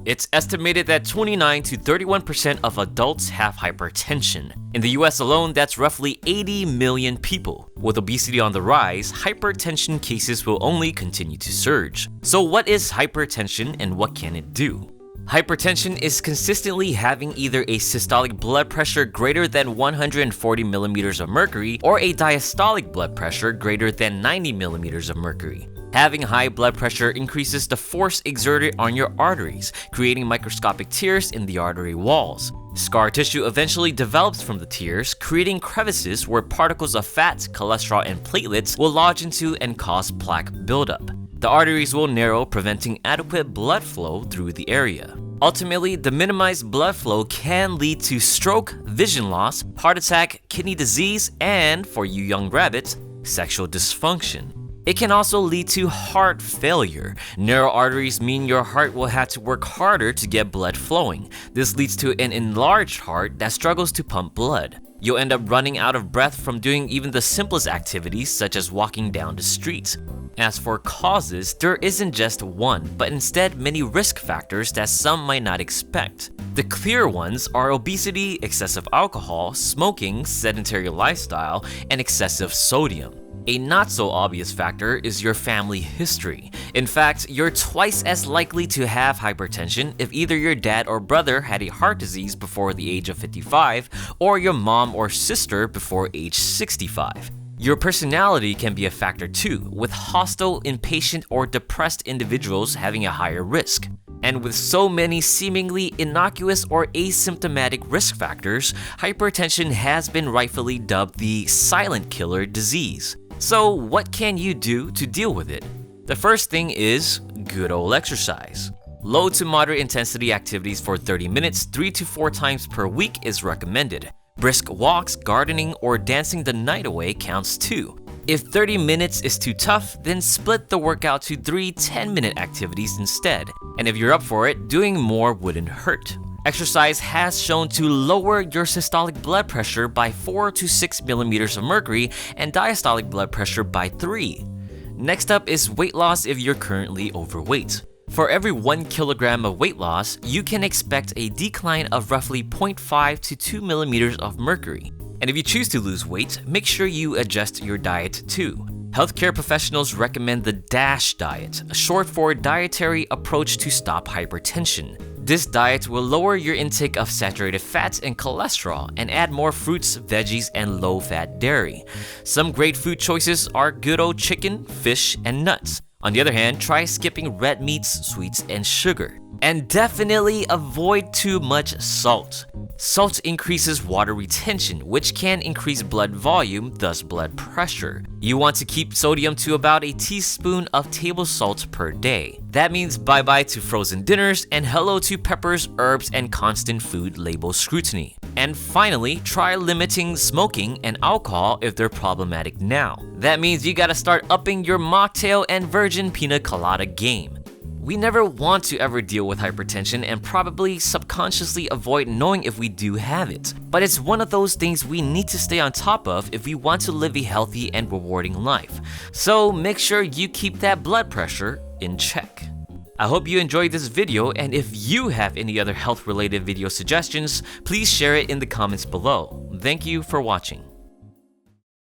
It's estimated that 29 to 31% of adults have hypertension. In the US alone, that's roughly 80 million people. With obesity on the rise, hypertension cases will only continue to surge. So what is hypertension and what can it do? Hypertension is consistently having either a systolic blood pressure greater than 140 millimeters of mercury or a diastolic blood pressure greater than 90 millimeters of mercury. Having high blood pressure increases the force exerted on your arteries, creating microscopic tears in the artery walls. Scar tissue eventually develops from the tears, creating crevices where particles of fat, cholesterol, and platelets will lodge into and cause plaque buildup. The arteries will narrow, preventing adequate blood flow through the area. Ultimately, the minimized blood flow can lead to stroke, vision loss, heart attack, kidney disease, and, for you young rabbits, sexual dysfunction. It can also lead to heart failure. Narrow arteries mean your heart will have to work harder to get blood flowing. This leads to an enlarged heart that struggles to pump blood. You'll end up running out of breath from doing even the simplest activities, such as walking down the street. As for causes, there isn't just one, but instead many risk factors that some might not expect. The clear ones are obesity, excessive alcohol, smoking, sedentary lifestyle, and excessive sodium. A not-so-obvious factor is your family history. In fact, you're twice as likely to have hypertension if either your dad or brother had a heart disease before the age of 55 or your mom or sister before age 65. Your personality can be a factor too, with hostile, impatient, or depressed individuals having a higher risk. And with so many seemingly innocuous or asymptomatic risk factors, hypertension has been rightfully dubbed the silent killer disease. So what can you do to deal with it? The first thing is good old exercise. Low to moderate intensity activities for 30 minutes 3 to 4 times per week is recommended. Brisk walks, gardening, or dancing the night away counts too. If 30 minutes is too tough, then split the workout to 3 10-minute activities instead. And if you're up for it, doing more wouldn't hurt. Exercise has shown to lower your systolic blood pressure by 4 to 6 millimeters of mercury and diastolic blood pressure by 3. Next up is weight loss if you're currently overweight. For every 1 kilogram of weight loss, you can expect a decline of roughly 0.5 to 2 millimeters of mercury. And if you choose to lose weight, make sure you adjust your diet too. Healthcare professionals recommend the DASH diet, short for Dietary Approach to Stop Hypertension. This diet will lower your intake of saturated fats and cholesterol and add more fruits, veggies, and low-fat dairy. Some great food choices are good old chicken, fish, and nuts. On the other hand, try skipping red meats, sweets, and sugar. And definitely avoid too much salt. Salt increases water retention, which can increase blood volume, thus blood pressure. You want to keep sodium to about a teaspoon of table salt per day. That means bye-bye to frozen dinners and hello to peppers, herbs, and constant food label scrutiny. And finally, try limiting smoking and alcohol if they're problematic now. That means you gotta start upping your mocktail and virgin pina colada game. We never want to ever deal with hypertension and probably subconsciously avoid knowing if we do have it. But it's one of those things we need to stay on top of if we want to live a healthy and rewarding life. So make sure you keep that blood pressure in check. I hope you enjoyed this video, and if you have any other health-related video suggestions, please share it in the comments below. Thank you for watching.